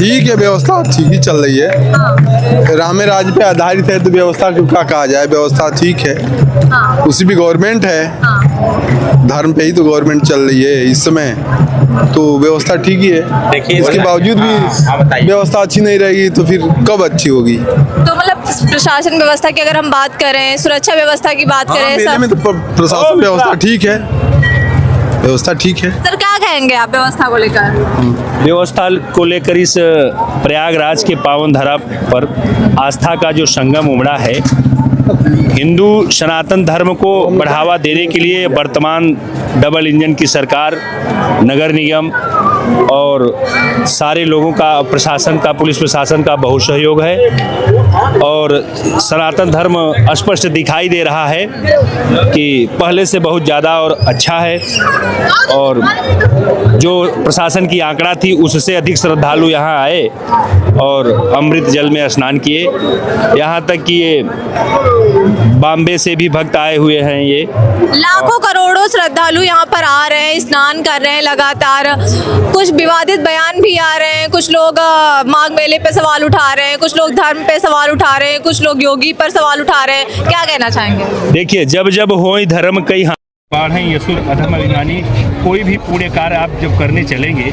ठीक है, व्यवस्था ठीक ही चल रही है। रामे राज पे आधारित है तो व्यवस्था क्यों क्या कहा जाए, व्यवस्था ठीक है। उसी भी गवर्नमेंट है, धर्म पे ही तो गवर्नमेंट चल रही है इस समय, तो व्यवस्था ठीक ही है। देखिए, इसके बावजूद भी व्यवस्था अच्छी नहीं रहेगी तो फिर कब अच्छी होगी। तो मतलब प्रशासन व्यवस्था की अगर हम बात करें, सुरक्षा व्यवस्था की बात करें, मेले में तो प्रशासन व्यवस्था ठीक है, व्यवस्था ठीक है। सर क्या कहेंगे आप व्यवस्था को लेकर? व्यवस्था को लेकर इस प्रयागराज के पावन धरा पर आस्था का जो संगम उमड़ा है, हिंदू सनातन धर्म को बढ़ावा देने के लिए वर्तमान डबल इंजन की सरकार, नगर निगम और सारे लोगों का, प्रशासन का, पुलिस प्रशासन का बहुत सहयोग है और सनातन धर्म स्पष्ट दिखाई दे रहा है कि पहले से बहुत ज़्यादा और अच्छा है। और जो प्रशासन की आंकड़ा थी उससे अधिक श्रद्धालु यहाँ आए और अमृत जल में स्नान किए। यहाँ तक कि ये बॉम्बे से भी भक्त आए हुए हैं। ये लाखों करोड़ों श्रद्धालु यहाँ पर आ रहे हैं, स्नान कर रहे हैं लगातार। कुछ विवादित बयान भी आ रहे हैं, कुछ लोग माघ मेले पे सवाल उठा रहे हैं, कुछ लोग धर्म पे सवाल उठा रहे हैं, कुछ लोग योगी पर सवाल उठा रहे हैं। क्या कहना चाहेंगे? देखिए, जब जब होई धर्म कई बाढ़ यसुर अधम अभिमानी, कोई भी पुण्य कार्य आप जब करने चलेंगे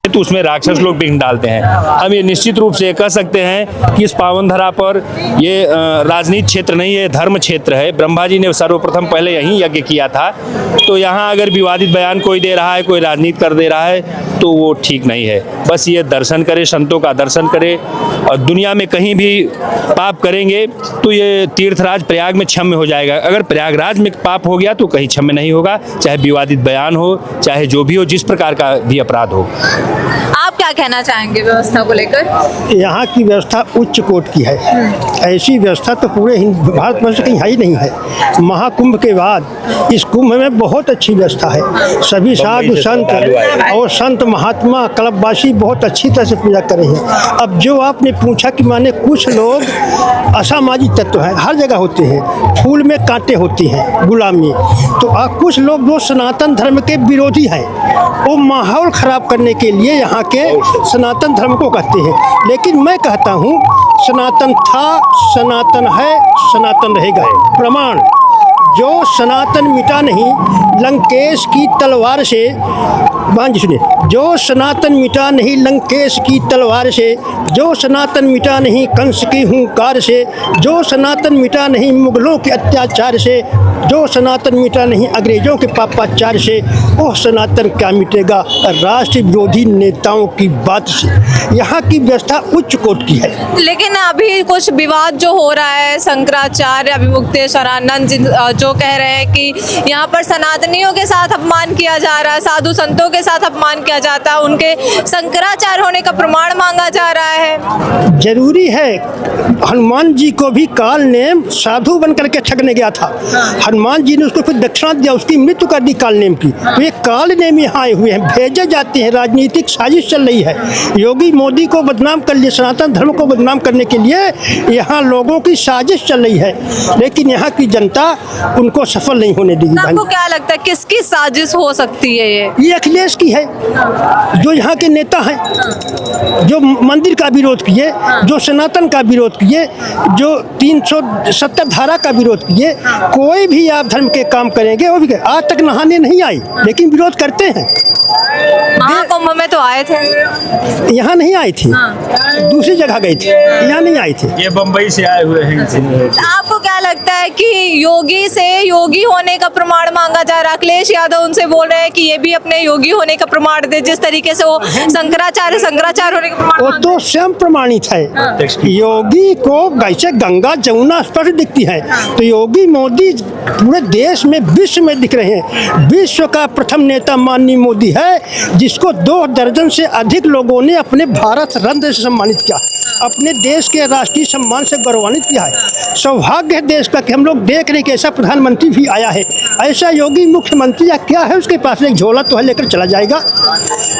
तो उसमें राक्षस लोग भी डालते हैं। हम ये निश्चित रूप से कह सकते हैं कि इस पावन धरा पर ये राजनीति क्षेत्र नहीं है, धर्म क्षेत्र है। ब्रह्मा जी ने सर्वप्रथम पहले यहीं यज्ञ किया था, तो यहाँ अगर विवादित बयान कोई दे रहा है, कोई राजनीति कर दे रहा है तो वो ठीक नहीं है। बस ये दर्शन करे, संतों का दर्शन करे और दुनिया में कहीं भी पाप करेंगे तो ये तीर्थराज प्रयाग में क्षम्य हो जाएगा। अगर प्रयागराज में पाप हो गया तो कहीं क्षम्य नहीं होगा, चाहे विवादित बयान हो, चाहे जो भी हो, जिस प्रकार का भी अपराध हो। आप क्या कहना चाहेंगे व्यवस्था को लेकर? यहाँ की व्यवस्था उच्च कोट की है। ऐसी व्यवस्था तो पूरे भारतवर्ष कहीं है ही नहीं है। महाकुंभ के बाद इस कुंभ में बहुत अच्छी व्यवस्था है। सभी साधु संत और संत महात्मा क्लबवासी बहुत अच्छी तरह से पूजा कर रहे हैं। अब जो आपने पूछा कि माने कुछ लोग असामाजिक तत्व हैं, हर जगह होते हैं, फूल में कांटे होती हैं, गुलामी। तो कुछ लोग जो सनातन धर्म के विरोधी हैं, वो माहौल खराब करने के लिए यहाँ के सनातन धर्म को कहते हैं। लेकिन मैं कहता हूँ सनातन था, सनातन है, सनातन रहेगा। प्रमाण जो सनातन मिटा नहीं लंकेश की तलवार से, मान जी सुनिए, जो सनातन मिटा नहीं लंकेश की तलवार से, जो सनातन मिटा नहीं कंस की हुंकार से, जो सनातन मिटा नहीं मुगलों के अत्याचार से, जो सनातन मिटा नहीं अंग्रेजों के पापाचार से, वो सनातन क्या मिटेगा राष्ट्र विरोधी नेताओं की बात से। यहाँ की व्यवस्था उच्च कोट की है। लेकिन अभी कुछ विवाद जो हो रहा है, शंकराचार्य अभिमुक्तेश्वरानंद जो कह रहे हैं कि यहाँ पर सनातनियों के साथ अपमान किया जा रहा है, साधु संतों के साथ अपमान किया जाता है, उनके शंकराचार्य होने का प्रमाण मांगा जा रहा है। जरूरी है, हनुमान जी को भी काल ने साधु बन करके ठगने गया था। हनुमान जी ने उसको फिर दक्षिणा दिया, उसकी मृत्यु कर दी काल नेम की। तो ये काल नेम यहाँ आए हुए हैं, भेजे जाते हैं। राजनीतिक साजिश चल रही है, योगी मोदी को बदनाम कर लिए, सनातन धर्म को बदनाम करने के लिए यहाँ लोगों की साजिश चल रही है। लेकिन यहाँ की जनता उनको सफल नहीं होने देगी। आपको क्या लगता है किसकी साजिश हो सकती है? ये अखिलेश की है, जो यहाँ के नेता हैं, जो मंदिर का विरोध किए, जो सनातन का विरोध किए, जो 370 धारा का विरोध किए। कोई भी आप धर्म के काम करेंगे, वो भी आज तक नहाने नहीं आई, लेकिन विरोध करते हैं। महाकुंभ में तो आए थे, यहाँ नहीं आई थी, दूसरी जगह गई थी, यहाँ नहीं आई थी। ये बम्बई से आए हुए हैं। आपको क्या लगता है कि योगी से योगी होने का प्रमाण मांगा जा रहा है? अखिलेश यादव उनसे बोल रहे हैं कि ये भी अपने योगी होने का प्रमाण दे, जिस तरीके से वो शंकराचार्य होने का प्रमाण। वो तो स्वयं प्रमाणित है। योगी को वैसे गंगा जमुना स्पष्ट दिखती है, तो योगी मोदी पूरे देश में, विश्व में दिख रहे हैं। विश्व का प्रथम नेता माननीय मोदी है, जिसको 2 दर्जन से अधिक लोगों ने अपने भारत रत्न से सम्मानित किया, अपने देश के राष्ट्रीय सम्मान से गौरवान्वित किया है। सौभाग्य है देश का कि हम लोग देख रहे हैं कि ऐसा प्रधान प्रधानमंत्री भी आया है। ऐसा योगी मुख्यमंत्री या क्या है, उसके पास एक झोला तो है, लेकर चला जाएगा,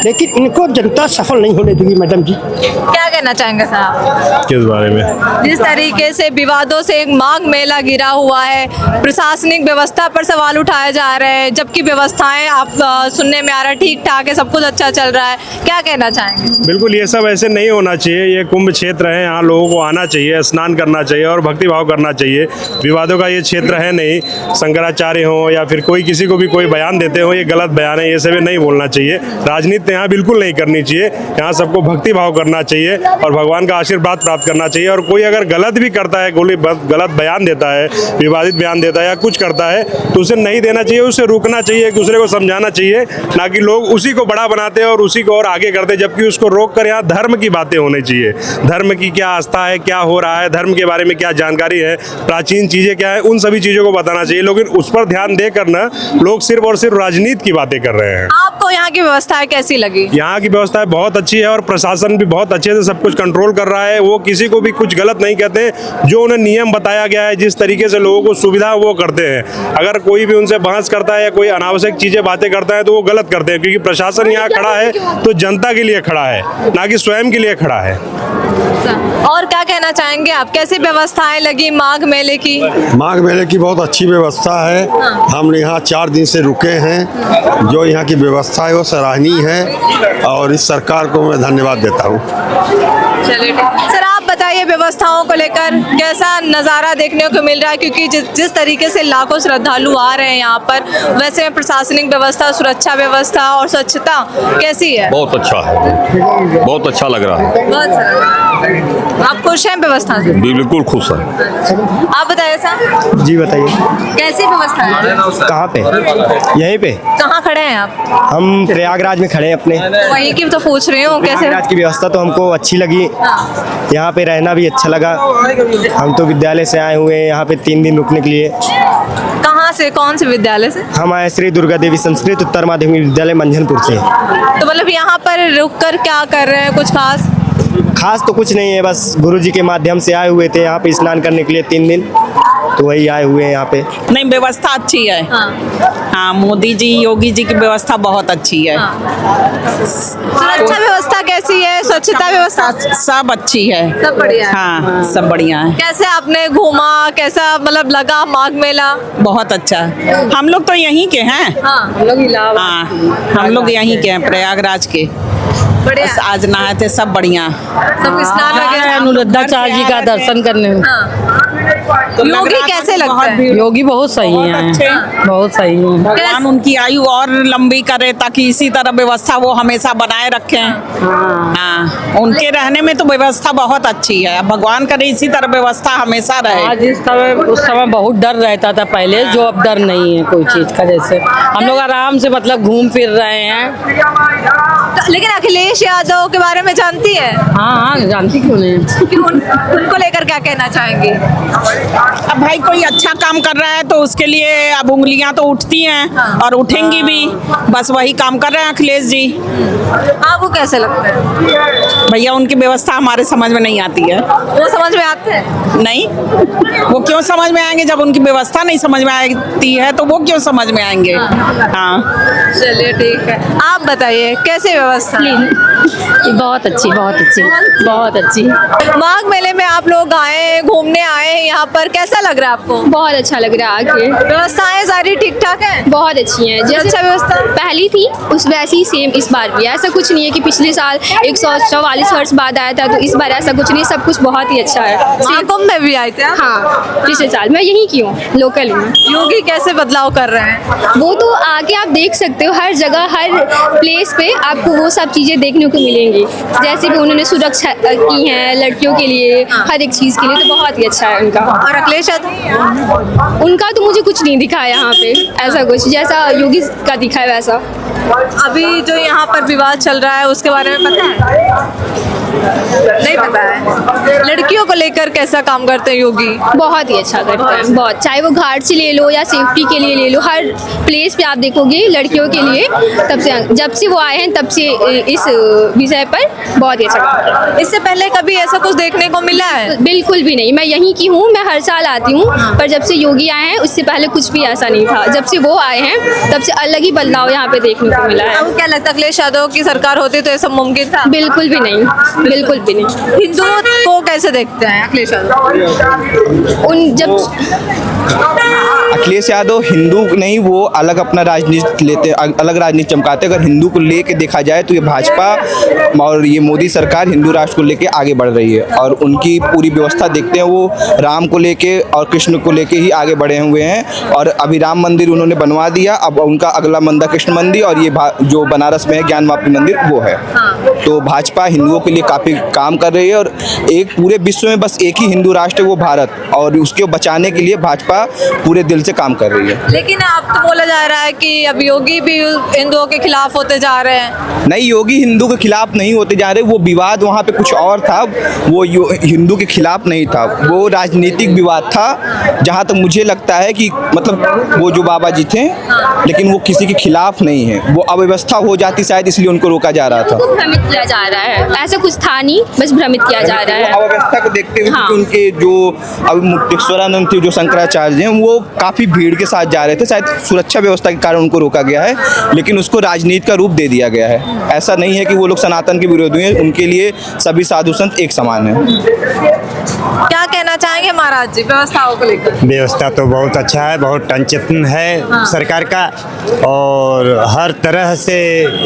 लेकिन इनको जनता सफल नहीं होने देगी। मैडम जी क्या कहना चाहेंगे साहब किस बारे में? जिस तरीके से विवादों से एक माघ मेला गिरा हुआ है, प्रशासनिक व्यवस्था पर सवाल उठाए जा रहे हैं, जबकि व्यवस्थाएं आप सुनने में आ रहा है ठीक ठाक है, सब कुछ अच्छा चल रहा है, क्या कहना चाहेंगे? बिल्कुल ये सब ऐसे नहीं होना चाहिए। ये कुंभ क्षेत्र है, यहाँ लोगों को आना चाहिए, स्नान करना चाहिए और भक्ति भाव करना चाहिए। विवादों का ये क्षेत्र है नहीं। शंकराचार्य हो या फिर कोई किसी को भी कोई बयान देते हो, ये गलत बयान है, ये सब नहीं बोलना चाहिए। राजनीति यहाँ बिल्कुल नहीं करनी चाहिए। यहाँ सबको भक्ति भाव करना चाहिए और भगवान का आशीर्वाद प्राप्त करना चाहिए। और कोई अगर गलत भी करता है, कोई गलत बयान देता है, विवादित बयान देता है या कुछ करता है, तो उसे नहीं देना चाहिए, उसे रोकना चाहिए, एक दूसरे को समझाना चाहिए। ना कि लोग उसी को बड़ा बनाते हैं और उसी को और आगे करते हैं, जबकि उसको रोक कर यहाँ धर्म की बातें होनी चाहिए। धर्म की क्या आस्था है, क्या हो रहा है, धर्म के बारे में क्या जानकारी है, प्राचीन चीज़ें क्या है, उन सभी चीज़ों को बताना चाहिए। लेकिन उस पर ध्यान देकर ना लोग सिर्फ और सिर्फ राजनीति की बातें कर रहे हैं। आपको यहाँ की व्यवस्थाएं कैसी लगी? यहाँ की व्यवस्था बहुत अच्छी है और प्रशासन भी बहुत अच्छे से सब कुछ कंट्रोल कर रहा है। वो किसी को भी कुछ गलत नहीं कहते हैं। जो उन्हें नियम बताया गया है, जिस तरीके से लोगों को सुविधा वो करते हैं। अगर कोई भी उनसे बहस करता है या कोई अनावश्यक चीज़ें बातें करता है तो वो गलत करते हैं, क्योंकि प्रशासन यहाँ खड़ा है तो जनता के लिए खड़ा है, ना कि स्वयं के लिए खड़ा है। और क्या कहना चाहेंगे आप, कैसी व्यवस्थाएं लगी माघ मेले की? माघ मेले की बहुत अच्छी व्यवस्था है। हम यहाँ 4 दिन से रुके हैं। जो यहाँ की व्यवस्था है वो सराहनीय है और इस सरकार को मैं धन्यवाद देता हूँ। चलिए सर, आप बताइए व्यवस्थाओं को लेकर कैसा नज़ारा देखने को मिल रहा है, क्योंकि जिस तरीके से लाखों श्रद्धालु आ रहे हैं यहाँ पर, वैसे प्रशासनिक व्यवस्था, सुरक्षा व्यवस्था और स्वच्छता कैसी है? बहुत अच्छा है, बहुत अच्छा लग रहा है। बहुत अच्छा। आप खुश हैं व्यवस्था से? बिल्कुल खुश है। आप बताइए सर, जी बताइए, कैसी व्यवस्था है? कहाँ पे? यहीं पे कहाँ खड़े हैं आप? हम प्रयागराज में खड़े हैं अपने। वहीं की तो पूछ रही हूँ, कैसे? प्रयागराज की व्यवस्था तो हमको अच्छी लगी, यहाँ पे रहना भी अच्छा लगा। हम तो विद्यालय से आए हुए हैं यहाँ पे 3 दिन रुकने के लिए। कहाँ से, कौन से विद्यालय से? हम आए श्री दुर्गा देवी संस्कृत उत्तर माध्यमिक विद्यालय मंझनपुर से। तो मतलब यहाँ पर रुक कर क्या कर रहे हैं, कुछ खास? तो कुछ नहीं है, बस गुरुजी के माध्यम से आए हुए थे यहाँ पे स्नान करने के लिए 3 दिन, तो वही आए हुए हैं यहाँ पे। नहीं, व्यवस्था अच्छी है। हाँ, मोदी जी, योगी जी की व्यवस्था बहुत अच्छी है। सुरक्षा व्यवस्था कैसी है, स्वच्छता व्यवस्था? सब अच्छी है, सब बढ़िया है। हाँ सब बढ़िया है। कैसे आपने घूमा, कैसा मतलब लगा माघ मेला? बहुत अच्छा है। हम लोग तो यहीं के हैं। हम लोग इलाहाबाद। हाँ, हम लोग यहीं के हैं, प्रयागराज के। बढ़िया। बस आज नहाए थे, सब बढ़िया। सब स्नान वगैरह? अनुरुद्धाचार्य जी का दर्शन करने में। योगी कैसे लगता है? योगी बहुत सही हैं, बहुत सही हैं। भगवान उनकी आयु और लंबी करे, ताकि इसी तरह व्यवस्था वो हमेशा बनाए रखें। हाँ, उनके रहने में तो व्यवस्था बहुत अच्छी है। भगवान करे इसी तरह व्यवस्था हमेशा रहे। आज उस समय बहुत डर रहता था पहले, जो अब डर नहीं है कोई चीज का। जैसे हम लोग आराम से मतलब घूम फिर रहे हैं। लेकिन अखिलेश यादव के बारे में जानती है? हाँ, जानती क्यों नहीं। क्यों, उनको लेकर क्या कहना चाहेंगे? अब भाई कोई अच्छा काम कर रहा है तो उसके लिए अब उंगलियां तो उठती हैं और उठेंगी भी। बस वही काम कर रहे हैं अखिलेश जी। आपको कैसे लगता है? भैया उनकी व्यवस्था हमारे समझ में नहीं आती है। वो समझ में आते हैं? नहीं, वो क्यों समझ में आएंगे? जब उनकी व्यवस्था नहीं समझ में आती है तो वो क्यों समझ में आएंगे? हाँ, चलिए ठीक है। आप बताइए कैसे व्यवस्था? बहुत अच्छी, बहुत अच्छी, बहुत अच्छी। माघ मेले में आप लोग आए, घूमने आए हैं यहाँ पर, कैसा लग रहा है आपको? बहुत अच्छा लग रहा है आके। व्यवस्थाएं सारी ठीक ठाक हैं? बहुत अच्छी हैं। जैसे अच्छा व्यवस्था पहली थी उस वैसी ही सेम इस बार भी। ऐसा कुछ नहीं है कि पिछले साल 144 वर्ष बाद आया था तो इस बार ऐसा कुछ नहीं, सब कुछ बहुत ही अच्छा है। महाकुंभ में भी आए थे? हाँ, पिछले साल। मैं यहीं की हूँ, लोकल हूँ। योगी कैसे बदलाव कर रहे हैं? वो तो आगे आप देख सकते हो, हर जगह हर प्लेस पे आपको वो सब चीज़ें देखने को मिलेंगी। जैसे भी उन्होंने सुरक्षा की है लड़कियों के लिए, हर एक चीज़ के लिए, तो बहुत ही अच्छा है उनका। और अखिलेश यादव? उनका तो मुझे कुछ नहीं दिखा है यहाँ पे ऐसा कुछ, जैसा योगी का दिखा है वैसा। अभी जो यहाँ पर विवाद चल रहा है उसके बारे में पता है? नहीं पता है। लड़कियों को लेकर कैसा काम करते हैं योगी? बहुत ही अच्छा करते हैं, बहुत। चाहे वो घाट से ले लो या सेफ्टी के लिए ले लो, हर प्लेस पे आप देखोगे लड़कियों के लिए तब से, जब से वो आए हैं तब से इस विषय पर बहुत ही अच्छा काम कर रहे हैं। इससे पहले कभी ऐसा कुछ देखने को मिला है? बिल्कुल भी नहीं। मैं यहीं की हूँ, मैं हर साल आती हूँ, पर जब से योगी आए हैं उससे पहले कुछ भी ऐसा नहीं था। जब से वो आए हैं तब से अलग ही बदलाव यहाँ पे देखने को मिला है। आपको क्या लगता है अखिलेश यादव की सरकार होती तो ये सब मुमकिन था? बिल्कुल भी नहीं, बिल्कुल भी नहीं। हिंदुओं को कैसे देखते हैं अखिलेश यादव? उन जब अखिलेश यादव हिंदू नहीं, वो अलग अपना राजनीति लेते, अलग राजनीति चमकाते। अगर हिंदू को लेके देखा जाए तो ये भाजपा और ये मोदी सरकार हिंदू राष्ट्र को लेके आगे बढ़ रही है, और उनकी पूरी व्यवस्था देखते हैं वो राम को लेके और कृष्ण को लेके ही आगे बढ़े हुए हैं। और अभी राम मंदिर उन्होंने बनवा दिया, अब उनका अगला मंदिर कृष्ण मंदिर, और ये जो बनारस में है ज्ञानवापी मंदिर वो है। तो भाजपा हिंदुओं के लिए काफ़ी काम कर रही है, और एक पूरे विश्व में बस एक ही हिंदू राष्ट्र है वो भारत, और उसको बचाने के लिए भाजपा पूरे दिल से काम कर रही है। लेकिन अब तो बोला जा रहा है कि अब योगी भी हिंदुओं के खिलाफ होते जा रहे हैं। नहीं, योगी हिंदू के खिलाफ नहीं होते जा रहे, वो विवाद वहाँ पे कुछ और था, वो हिंदू के खिलाफ नहीं था, वो राजनीतिक विवाद था। जहाँ तक मुझे लगता है कि मतलब वो जो बाबा जी थे, लेकिन वो किसी के खिलाफ नहीं है, वो अव्यवस्था हो जाती शायद इसलिए उनको रोका जा रहा था। भ्रमित किया जा रहा है, ऐसा कुछ था नहीं, बस भ्रमित किया जा रहा है। अव्यवस्था को देखते हुए हाँ। उनके जो अभी मुक्तेश्वरानंद थे, जो शंकराचार्य हैं, वो काफ़ी भीड़ के साथ जा रहे थे, शायद सुरक्षा व्यवस्था के कारण उनको रोका गया है, लेकिन उसको राजनीति का रूप दे दिया गया है। ऐसा नहीं है कि वो लोग सनातन के विरोधी हैं, उनके लिए सभी साधु संत एक समान है। क्या कहना चाहेंगे महाराज जी व्यवस्थाओं को लेकर? व्यवस्था तो बहुत अच्छा है, बहुत टंचन है सरकार का, और हर तरह से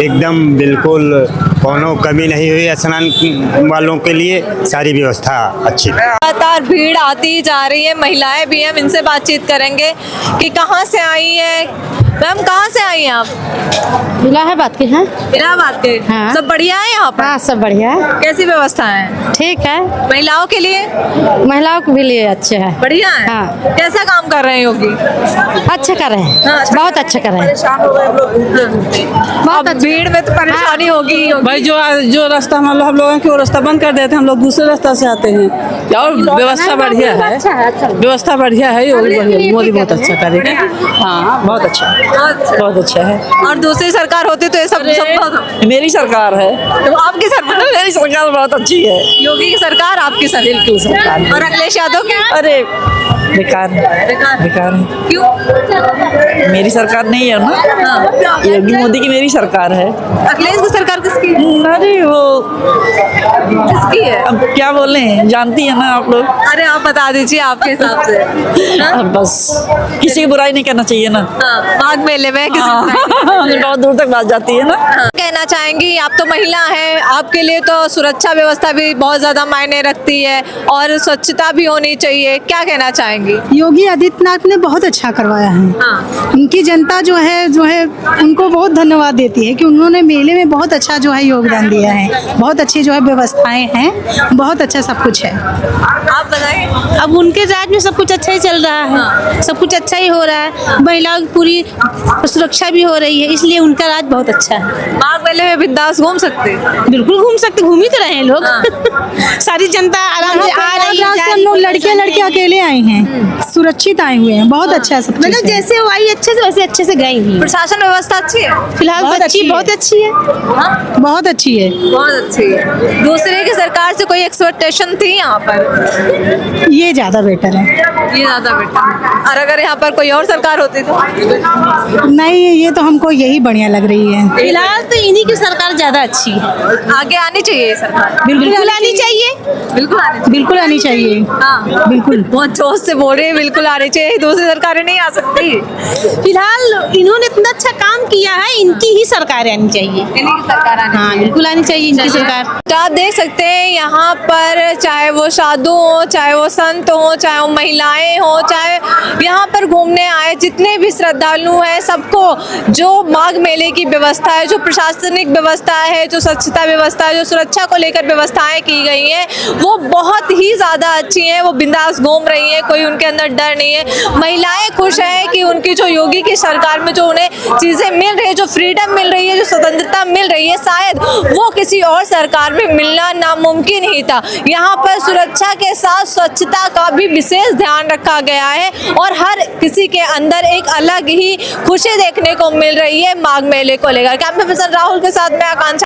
एकदम बिल्कुल कोनो कमी नहीं हुई। स्नान वालों के लिए सारी व्यवस्था अच्छी है। लगातार भीड़ आती जा रही है, महिलाएं भी हैं, इनसे बातचीत करेंगे कि कहाँ से आई हैं। मैम कहाँ से आई हैं आप? इलाहाबाद के हैं। इलाहाबाद के? हाँ। सब बढ़िया है यहाँ पर? हाँ, सब बढ़िया है। कैसी व्यवस्था है? ठीक है। महिलाओं के लिए? महिलाओं के भी लिए अच्छे है। बढ़िया है। हाँ। कैसा काम कर रहे हैं योगी? अच्छा कर रहे हैं, हाँ, अच्छा। बहुत अच्छा कर रहे हैं। परेशान हो गए हम लोग। अब भीड़ में तो परेशानी होगी। भाई जो रास्ता हम लोगों की वो रास्ता बंद कर देते हैं, हम लोग दूसरे रास्ता से आते हैं। और व्यवस्था बढ़िया है, व्यवस्था बढ़िया है, मोदी बहुत अच्छा करेगा। हाँ, बहुत अच्छा, बहुत अच्छा है। और दूसरी सरकार होती तो ये सब मेरी सरकार है, तो आपकी सरकार? मेरी सरकार बहुत अच्छी है। योगी की सरकार, आपकी सरकार? बिल्कुल सरकार। और अखिलेश यादव की? अरे बेकार बेकार है। क्यों? मेरी सरकार नहीं है ना, योगी मोदी की मेरी सरकार है। अखिलेश की सरकार किसकी? अरे वो किसकी है? अब क्या बोले, जानती है ना आप लोग। अरे आप बता दीजिए आपके हिसाब से। अब बस किसी की बुराई नहीं करना चाहिए ना। माघ मेले में किसी बहुत दूर तक बात जाती है ना। कहना चाहेंगी, आप तो महिला हैं, आपके लिए तो सुरक्षा व्यवस्था भी बहुत ज्यादा मायने रखती है और स्वच्छता भी होनी चाहिए, क्या कहना चाहेंगी? योगी आदित्यनाथ ने बहुत अच्छा करवाया है। हाँ। उनकी जनता जो है उनको बहुत धन्यवाद देती है कि उन्होंने मेले में बहुत अच्छा जो है योगदान दिया है, बहुत अच्छी जो है व्यवस्थाएं हैं, बहुत अच्छा सब कुछ है। आप बताइए। अब उनके राज में सब कुछ अच्छा ही चल रहा है। हाँ। सब कुछ अच्छा ही हो रहा है, महिलाओं की पूरी सुरक्षा भी हो रही है, इसलिए उनका राज बहुत अच्छा है। माघ मेले में बिंदास घूम सकते? बिल्कुल घूम सकते, घूम ही तो रहे हैं लोग। हाँ। सारी जनता आराम से आ रही है। हम लोग लड़के अकेले आए हैं, सुरक्षित आए हुए हैं, बहुत अच्छा सब चीज़ है। मतलब जैसे वो आई अच्छे से वैसे अच्छे से गई भी। प्रशासन व्यवस्था अच्छी है? फिलहाल बहुत अच्छी है, बहुत अच्छी है, बहुत अच्छी है, बहुत अच्छी है। दूसरे की सरकार से कोई एक्सपेक्टेशन थी यहाँ पर? ये ज्यादा बेटर है। ये ज्यादा बेटर। और अगर यहाँ पर कोई और सरकार होती तो? नहीं, ये तो हमको यही बढ़िया लग रही है। फिलहाल तो इन्हीं की सरकार ज्यादा अच्छी है। आगे आनी चाहिए ये सरकार? बिल्कुल आनी चाहिए, बिल्कुल आनी चाहिए। हाँ, बिल्कुल। बहुत जोश से बोल रहे हैं, बिल्कुल आनी चाहिए, दूसरी सरकारें नहीं आ सकती। फिलहाल इन्होंने इतना अच्छा काम किया है, इनकी ही सरकार आनी चाहिए। इन्हीं की सरकार आनी हाँ, बिल्कुल आनी चाहिए इनकी सरकार। तो आप देख सकते हैं यहाँ पर चाहे वो साधु हो, चाहे वो संत हो, चाहे वो महिलाएं हो, चाहे यहाँ पर घूमने आए जितने भी श्रद्धालु हैं, सबको जो माघ मेले की व्यवस्था है, जो प्रशासनिक व्यवस्था है, जो स्वच्छता व्यवस्था है, जो सुरक्षा को लेकर व्यवस्थाएं की गई हैं, वो बहुत ही ज़्यादा अच्छी हैं। वो बिंदास घूम रही हैं, कोई उनके अंदर डर नहीं है। महिलाएं खुश हैं कि उनकी जो योगी की सरकार में जो उन्हें चीज़ें मिल रही है, जो फ्रीडम मिल रही है, जो स्वतंत्रता मिल रही है, शायद वो किसी किसी और सरकार में मिलना नामुमकिन ही था। यहाँ पर सुरक्षा के साथ स्वच्छता का भी विशेष ध्यान रखा गया है और हर किसी के अंदर एक अलग ही खुशी देखने को मिल रही है माघ मेले को लेकर। कैमरा पर्सन राहुल के साथ मैं आकांक्षा।